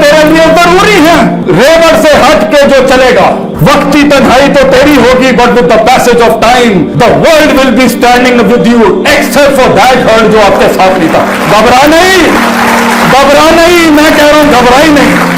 तेरे लिए जरूरी हैं। रेवड़ से हट के जो चलेगा, वक्ती तन्हाई तो तेरी होगी, but with the passage of time the world will be standing with you, except for that hurt जो आपके साथ नहीं था। घबरा नहीं, घबरा नहीं, मैं कह रहा हूं घबरा ही नहीं।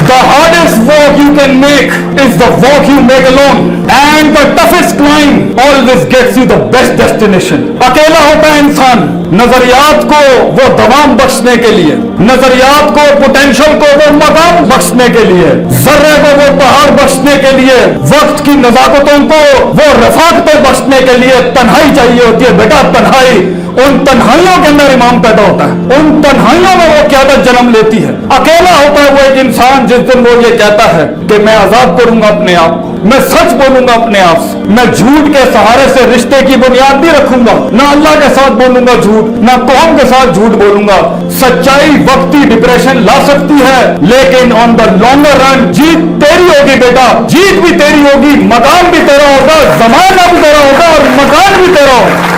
The hardest walk you can make is the walk you make alone, and the toughest climb always gets you the best destination. अकेला होता है इंसान नजरियात को वो दवाम बख्शने के लिए, नजरियात को, पोटेंशियल को वो मकाम बख्शने के लिए, जर्रे को वो पहाड़ बख्शने के लिए, वक्त की नजाकतों को वो रफाकतें बख्शने के लिए तन्हाई चाहिए होती है बेटा। तन्हाई, उन तन्हाइयों के अंदर इमाम पैदा होता है, उन तन्हाइयों में वो क़यादत जन्म लेती है। अकेला होता है वो एक इंसान जिस दिन वो ये कहता है कि मैं आजाद करूंगा अपने आप को, मैं सच बोलूंगा अपने आप से, मैं झूठ के सहारे से रिश्ते की बुनियाद नहीं रखूंगा, ना अल्लाह के साथ बोलूंगा झूठ, ना कौम के साथ झूठ बोलूंगा। सच्चाई वक्ती डिप्रेशन ला सकती है, लेकिन ऑन द लॉन्गर रन जीत तेरी होगी बेटा, जीत भी तेरी होगी, मकान भी तेरा होगा, जमाना भी तेरा होगा और मकान भी तेरा होगा।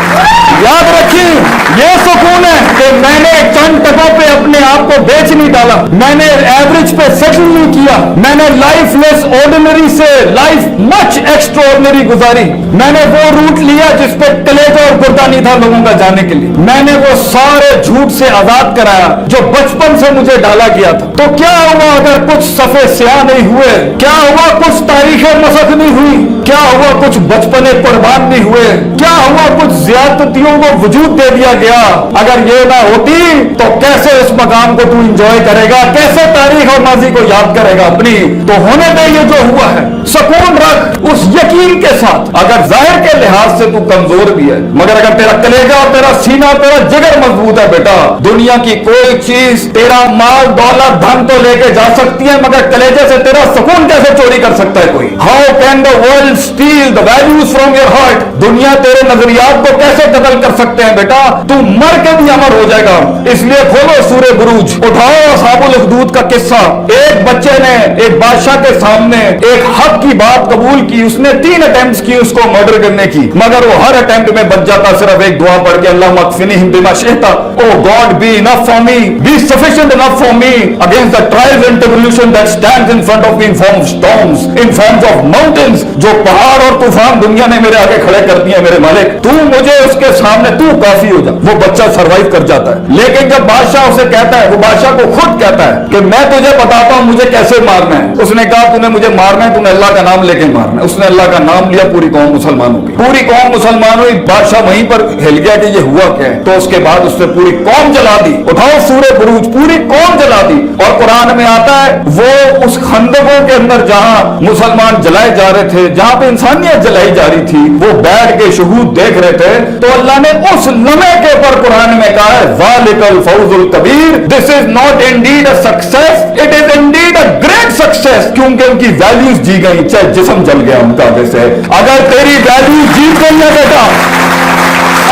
याद रखिए, ये सुकून है कि मैंने चंद टकों पे अपने आप को बेच नहीं डाला, मैंने एवरेज पे सेटल नहीं किया, मैंने लाइफ लेस ऑर्डिनरी से लाइफ मच एक्स्ट्राऑर्डिनरी गुजारी। मैंने वो रूट लिया जिस पे कलेजा और गुर्दा नहीं था लोगों का जाने के लिए। मैंने वो सारे झूठ से आजाद कराया जो बचपन से मुझे डाला गया था। तो क्या हुआ अगर कुछ सफे स्याह नहीं हुए? क्या हुआ कुछ तारीखें मसक नहीं हुई? क्या हुआ कुछ बचपने कुर्बान नहीं हुए? क्या हुआ कुछ ज्यादतियों को वजूद दे दिया गया? अगर ये ना होती तो कैसे उस मकाम को तू इंजॉय करेगा, कैसे तारीख और माजी को याद करेगा अपनी? तो होने दे ये जो हुआ है, सुकून रख उस यकीन के साथ। अगर जाहिर के लिहाज से तू कमजोर भी है, मगर अगर तेरा कलेजा और तेरा सीना, तेरा जिगर मजबूत है बेटा, दुनिया की कोई चीज तेरा माल दौलत धन तो लेके जा सकती है, मगर कलेजे से तेरा सुकून कैसे चोरी कर सकता है कोई? How can the world steel the values from your heart? दुनिया तेरे नजरियात को कैसे कत्ल कर सकते हैं बेटा? तू मर के भी अमर हो जाएगा। इसलिए खोलो सूरे बुरूज, उठाओ असहाबुल उखदूद का किस्सा। एक बच्चे ने एक बादशाह के सामने एक हक की बात कबूल की, उसने 3 अटेम्प्ट्स की उसको मर्डर करने की, मगर वो हर अटेम्प्ट में बच जाता सिर्फ एक दुआ पढ़ के, अल्लाह मगफिरनी बिमा शिअता, O God be enough for me, be sufficient enough for me against the trials and tribulation that stands in front of me in form of storms, in forms of mountains. जो पहाड़ और तूफान दुनिया ने मेरे आगे खड़े कर दिए मेरे मालिक, तू मुझे उसके सामने तू काफी हो जा। वो बच्चा सरवाइव कर जाता है। लेकिन जब बादशाह उसे कहता है, वो बादशाह को खुद कहता है कि मैं तुझे बताता हूं मुझे कैसे मारना है। उसने कहा तूने मुझे मारना है, तूने अल्लाह का नाम लेके मारना है। उसने अल्लाह का नाम लिया, पूरी कौम मुसलमान हो गई, पूरी कौम मुसलमान हुई। बादशाह वहीं पर हिल गया कि ये हुआ क्या है। तो उसके बाद उसने पूरी कौम जला दी। उठाओ सूरे बुरूज, पूरी कौम जला दी। और कुरान में आता है वो उस खंदकों के अंदर जहां मुसलमान जलाए जा रहे थे, जहां पे इंसानियत जलाई जा रही थी, वो बैठ के शहूद देख रहे थे, तो अल्लाह ने उस लम्हे के ऊपर कुरान में कहा है ज़ालिकल फौजुल कबीर, this is not indeed a success, it is indeed a great success. क्योंकि उनकी वैल्यूज जी गई, चाहे जिस्म जल गया उनका। जैसे अगर तेरी वैल्यू जीत गई है बेटा,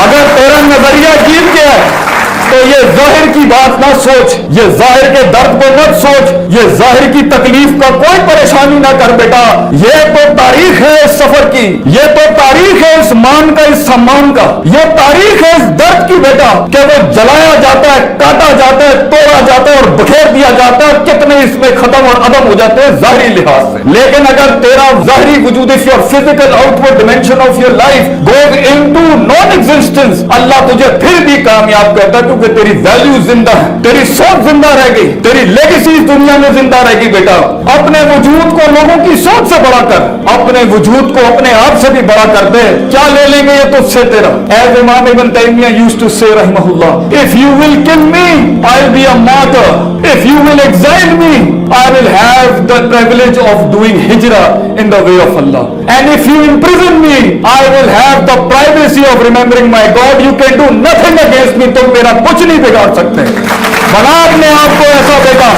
अगर तेरा नजरिया जीत गया तो ये जाहिर की बात ना सोच, ये जाहिर के दर्द को मत सोच, ये जाहिर की तकलीफ का कोई परेशानी ना कर बेटा। ये तो तारीख है इस सफर की, ये तो तारीख है इस मान का, इस सम्मान का, ये तारीख है इस दर्द की बेटा, कि वो जलाया जाता है, काटा जाता है, तोड़ा जाता है और बखेर दिया जाता है। कितने इसमें खत्म और अदम हो जाते हैं जाहिरी लिहाज से। लेकिन अगर तेरा जाहिरी वजूद, if your physical outward dimension of your life goes into non existence, Allah तुझे फिर भी कामयाब करता है, क्योंकि तेरी वैल्यू जिंदा है, तेरी सोच जिंदा रह गई, तेरी लेगेसी इस दुनिया में जिंदा रहेगी बेटा। अपने वजूद को लोगों की सोच से बड़ा कर, अपने वजूद को अपने आप से भी बड़ा कर दे। क्या ले लेंगे ये तुझसे तेरा? एज इमाम इब्न तैमिया यूज्ड टू से रहमहुल्लाह, if you will kill me I will be a martyr, if you will exile me I will have the privilege of doing हिजरा in the way of Allah, and if you imprison me I will have the privacy of remembering my God. You can do nothing against me, तुम मेरा कुछ नहीं बिगाड़ सकते। बना अपने आप को ऐसा बेटा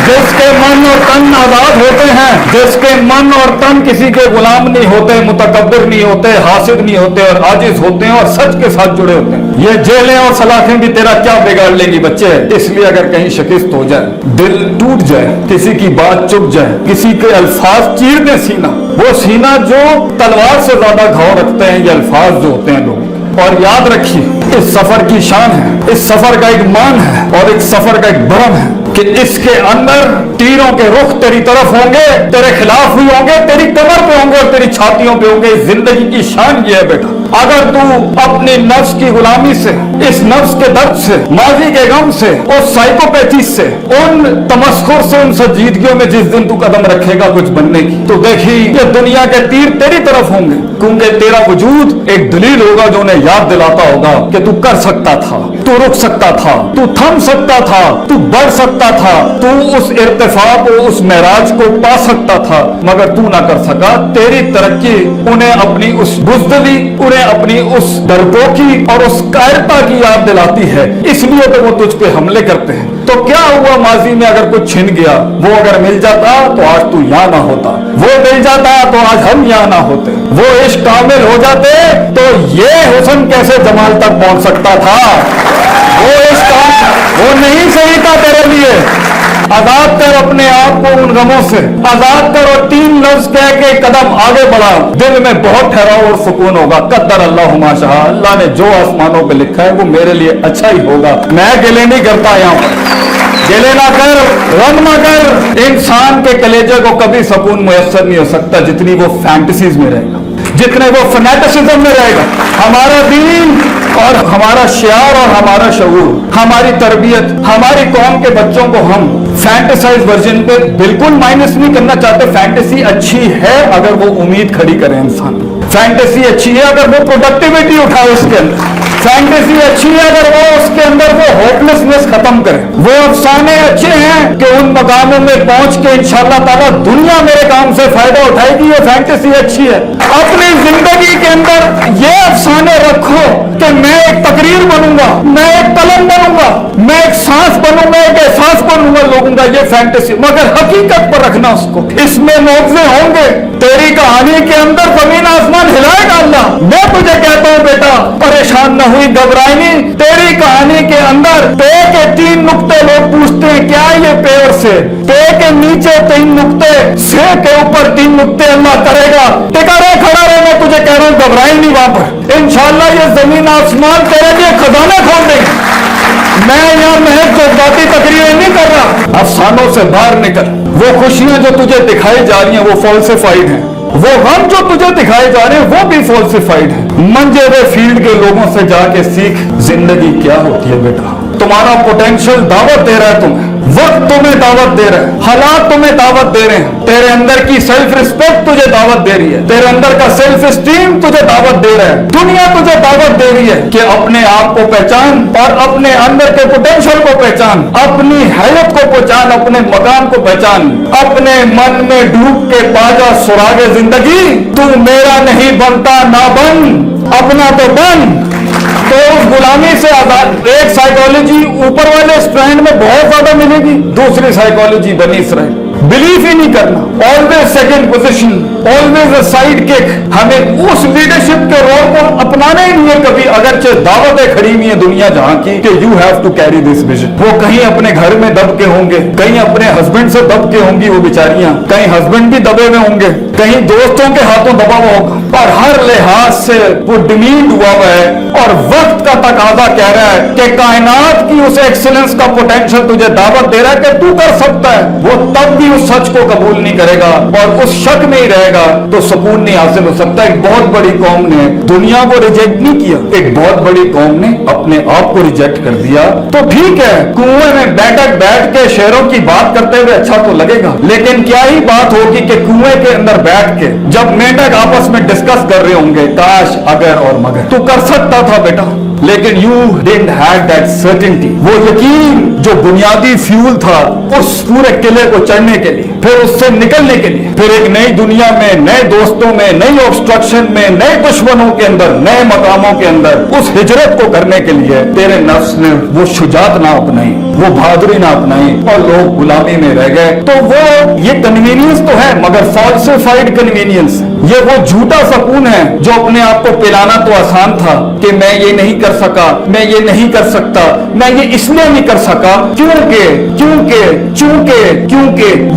जिसके मन और तन आजाद होते हैं, जिसके मन और तन किसी के गुलाम नहीं होते, मुतकब्बिर नहीं होते, हासिद नहीं होते और आजिज होते हैं और सच के साथ जुड़े होते हैं। ये जेलें और सलाखें भी तेरा क्या बिगाड़ लेंगी बच्चे। इसलिए अगर कहीं शिकस्त हो जाए, दिल टूट जाए, किसी की बात चुप जाए, किसी के अल्फाज चीर दे सीना, वो सीना जो तलवार से ज्यादा घाव रखते हैं, ये अल्फाज जो होते हैं लोग। और याद रखिए इस सफर की शान है, इस सफर का एक मान है और इस सफर का एक भरम है कि इसके अंदर तीरों के रुख तेरी तरफ होंगे, तेरे खिलाफ भी होंगे, तेरी कमर पे होंगे और तेरी छातियों पे होंगे। जिंदगी की शान ये है बेटा, अगर तू अपनी नफ्स की गुलामी से, इस नफ्स के दर्द से, माजी के गम से, उस साइकोपैथी से, उन तमस्खुर से, उन संजीदगियों में जिस दिन तू कदम रखेगा कुछ बनने की, तो देखी ये दुनिया के तीर तेरी तरफ होंगे, क्योंकि तेरा वजूद एक दलील होगा जो उन्हें याद दिलाता होगा कि तू कर सकता था, तू रुक सकता था, तू थम सकता था, तू बढ़ सकता था, तू उस इर्तिफा को, उस महराज को पा सकता था, मगर तू ना कर सका। तेरी तरक्की उन्हें अपनी उस बुज़दिली, उन्हें अपनी उस डरपोकी और उस कायरता की याद दिलाती है, इसलिए तो वो तुझ पे हमले करते हैं। तो क्या हुआ माजी में अगर कुछ छिन गया, वो अगर मिल जाता तो आज तू यहाँ ना होता, वो मिल जाता तो आज हम यहाँ ना होते, वो इश्क कामिल हो जाते तो ये हुस्न कैसे जमाल तक पहुंच सकता था। वो इश्क वो नहीं सही था तेरे लिए। आजाद कर अपने आप को उन गमों से, आजाद कर और 3 लफ्ज कह के कदम आगे बढ़ा, दिल में बहुत ठहराव और सुकून होगा। कद्दर अल्लाह मा शाह, अल्लाह ने जो आसमानों पे लिखा है वो मेरे लिए अच्छा ही होगा। मैं गिले नहीं करता, यहाँ गिले ना कर, गम ना कर। इंसान के कलेजे को कभी सुकून मुयस्सर नहीं हो सकता जितनी वो फैंटेसीज में रहेगा, जितने वो फनेटिसिज्म में रहेगा। हमारा दीन और हमारा शियार और हमारा शऊर, हमारी तरबियत, हमारी कौम के बच्चों को हम फैंटेसाइज वर्जन पे बिल्कुल माइनस नहीं करना चाहते। फैंटेसी अच्छी है अगर वो उम्मीद खड़ी करे इंसान, फैंटेसी अच्छी है अगर वो प्रोडक्टिविटी उठाए उसके अंदर, फैंटेसी अच्छी है अगर वो उसके अंदर वो होपलेसनेस खत्म करे। वो अफसाने अच्छे हैं कि उन मकामों में पहुंच के इंशाअल्लाह ताला दुनिया मेरे काम से फायदा उठाएगी, ये फैंटेसी अच्छी है। अपनी जिंदगी के अंदर ये अफसाने रखो कि मैं एक तकरीर बनूंगा, मैं एक कलम बनूंगा, मैं एक सांस बनूंगा, एक एहसास बनूंगा लोगों का, ये फैंटेसी। मगर हकीकत पर रखना उसको, इसमें मौजे होंगे। तेरी कहानी के अंदर जमीन आसमान हिलाएगा अल्लाह। मैं तुझे कहता हूं बेटा, परेशान न हुई, घबराई नहीं। तेरी कहानी के अंदर पे के 3 नुक्ते लोग पूछते हैं क्या ये पेड़ से, पे के नीचे 3 नुक्ते, से के ऊपर 3 नुक्ते अल्लाह करेगा। टिका रहे, खड़ा रहे, मैं तुझे कह रहा हूं घबराई नहीं। वहां पर इंशाअल्लाह ये जमीन आसमान तेरे लिए खजाने खोल देंगे। मैं यहाँ महज जज्बाती तकरीरें नहीं कर रहा, अफसानों से बाहर निकल। वो खुशियां जो तुझे दिखाई जा रही हैं वो फॉल्सिफाइड हैं, वो गम जो तुझे दिखाए जा रहे हैं वो भी फॉल्सिफाइड है। मंजे हुए फील्ड के लोगों से जाके सीख जिंदगी क्या होती है बेटा। तुम्हारा पोटेंशियल दावत दे रहा है तुम्हें, वक्त तुम्हें दावत दे रहा है, हालात तुम्हें दावत दे रहे हैं, तेरे अंदर की सेल्फ रिस्पेक्ट तुझे दावत दे रही है, तेरे अंदर का सेल्फ स्टीम तुझे दावत दे रहा है, दुनिया तुझे दावत दे रही है कि अपने आप को पहचान और अपने अंदर के पोटेंशियल को पहचान, अपनी हैयत को पहचान, अपने मकाम को पहचान, अपने मन में डूब के पाजा सुरागे जिंदगी। तू मेरा नहीं बनता ना बन, अपना तो बन। तो उस गुलामी से आजाद। एक साइकोलॉजी ऊपर वाले स्ट्रैंड में बहुत ज्यादा मिलेगी, दूसरी साइकोलॉजी बनी इसराइल, बिलीव ही नहीं करना, always second position, always a side kick. हमें उस लीडरशिप के रोल को अपनाना ही नहीं है कभी, अगरचे दावतें खड़ी हुई है दुनिया जहां की कि you have to carry this vision. वो कहीं अपने घर में दब के होंगे, कहीं अपने हस्बैंड से दब के होंगी वो बेचारियां, कहीं हस्बैंड भी दबे हुए होंगे, कहीं दोस्तों के हाथों दबा हुआ होगा, और हर लिहाज से वो डिमीट हुआ हुआ है। और वक्त का तकाजा कह रहा है कि कायनात की उस एक्सीलेंस का पोटेंशियल तुझे दावत दे रहा है कि तू कर सकता है। वो तब भी उस सच को कबूल नहीं करेगा और उस शक में ही रहेगा तो सुकून नहीं हासिल हो सकता। एक बहुत बड़ी कौम ने दुनिया को रिजेक्ट नहीं किया, एक बहुत बड़ी कौम ने अपने आप को रिजेक्ट कर दिया। तो ठीक है, कुएं में बैठ के शेरों की बात करते हुए अच्छा तो लगेगा, लेकिन क्या ही बात होगी कि कुएं के अंदर बैठ के जब मेंढक आपस में डिस्कस कर रहे होंगे काश, अगर और मगर। तू कर सकता था बेटा, लेकिन you didn't have that certainty, वो यकीन जो बुनियादी फ्यूल था उस पूरे किले को चढ़ने के लिए, फिर उससे निकलने के लिए, फिर एक नई दुनिया में, नए दोस्तों में, नई ऑब्स्ट्रक्शन में, नए दुश्मनों के अंदर, नए मकामों के अंदर उस हिजरत को करने के लिए तेरे नफ्स ने वो शुजात ना अपनाई, वो बहादुरी ना अपनाई और लोग गुलामी में रह गए। तो वो ये कन्वीनियंस तो है मगर फॉल्सिफाइड कन्वीनियंस। یہ وہ جھوٹا سکون ہے جو اپنے آپ کو پلانا تو آسان تھا کہ میں یہ نہیں کر سکا، میں یہ نہیں کر سکتا، میں یہ اس لیے نہیں کر سکا کیونکہ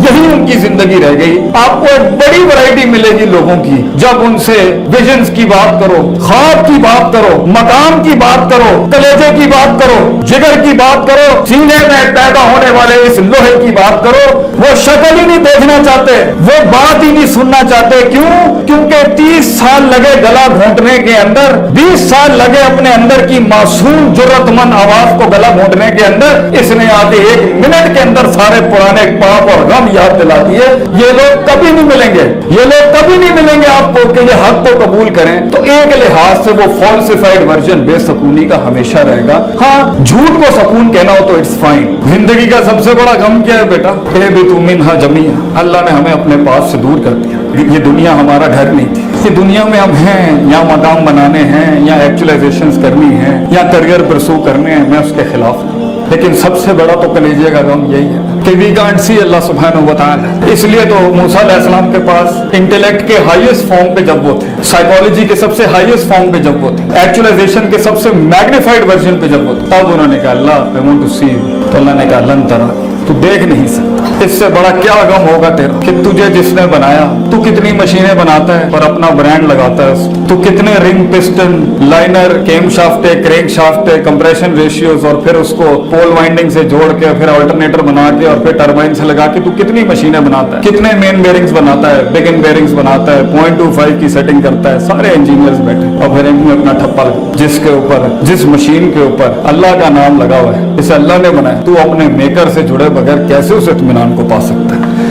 یہی ان کی زندگی رہ گئی۔ آپ کو ایک بڑی ورائٹی ملے گی لوگوں کی جب ان سے ویژنز کی بات کرو، خواب کی بات کرو، مقام کی بات کرو، کلیجے کی بات کرو، جگر کی بات کرو، سینے میں پیدا ہونے والے اس لوہے کی بات کرو، وہ شکل ہی نہیں دیکھنا چاہتے، وہ بات ہی نہیں سننا چاہتے۔ کیوں؟ کیونکہ 30 سال لگے گلا گھونٹنے کے اندر، 20 سال لگے اپنے اندر کی معصوم جرت مند آواز کو گلا گھونٹنے کے اندر، اس نے آ کے 1 منٹ کے اندر سارے پرانے پاپ اور غم یاد دلا دیے۔ یہ لوگ کبھی نہیں ملیں گے، یہ لوگ کبھی نہیں ملیں گے آپ کو کہ یہ حق کو قبول کریں۔ تو ایک لحاظ سے وہ فالسیفائڈ ورژن بے سکونی کا ہمیشہ رہے گا۔ ہاں جھوٹ کو سکون کہنا ہو تو اٹس فائن۔ زندگی کا سب سے بڑا غم کیا ہے بیٹا؟ اہبطوا منہا جمیعا، اللہ نے ہمیں اپنے پاس سے دور کر دیا۔ یہ دنیا ہمارا گھر نہیں تھی، یہ دنیا میں ہم ہیں یا مقام بنانے ہیں یا ایکچولائزیشنز کرنی ہیں یا کریئر پرسو کرنے ہیں، میں اس کے خلاف ہوں، لیکن سب سے بڑا تو کلیجے کا غم یہی ہے کہ وی کانٹ سی اللہ سبحانہ و تعالی۔ اس لیے تو موسیٰ علیہ السلام کے پاس انٹیلیکٹ کے ہائیسٹ فارم پہ جب وہ تھے، سائیکالوجی کے سب سے ہائیسٹ فارم پہ جب وہ تھے، ایکچولائزیشن کے سب سے میگنیفائڈ ورژن پہ جب وہ تھے، تب انہوں نے کہا اللہ I want to see you، تو اللہ نے کہا لن ترا، تو دیکھ نہیں سکتا۔ اس سے بڑا کیا غم ہوگا تیرا کہ تجھے جس نے بنایا، تو کتنی مشینیں بناتا ہے اور اپنا برانڈ لگاتا ہے، تو کتنے رنگ، پسٹن، لائنر، کیم شافٹے، کریک شافٹے، کمپریشن ریشیوز، اور پھر اس کو پول وائنڈنگ سے جوڑ کے پھر آلٹرنیٹر بنا کے اور پھر ٹربائن سے لگا کے تو کتنی مشینیں بناتا ہے، کتنے مین بیرنگز بناتا ہے، بگن بیرنگز بناتا ہے، 0.25 کی سیٹنگ کرتا ہے، سارے انجینئرز بیٹھے اور پھر ان میں اپنا ٹھپا لگا جس کے اوپر، جس مشین کے اوپر اللہ کا نام لگا ہوا ہے، اسے اللہ نے بنایا، تو اپنے میکر سے جڑے بغیر کیسے اس اطمینان کو پا سکتا ہے؟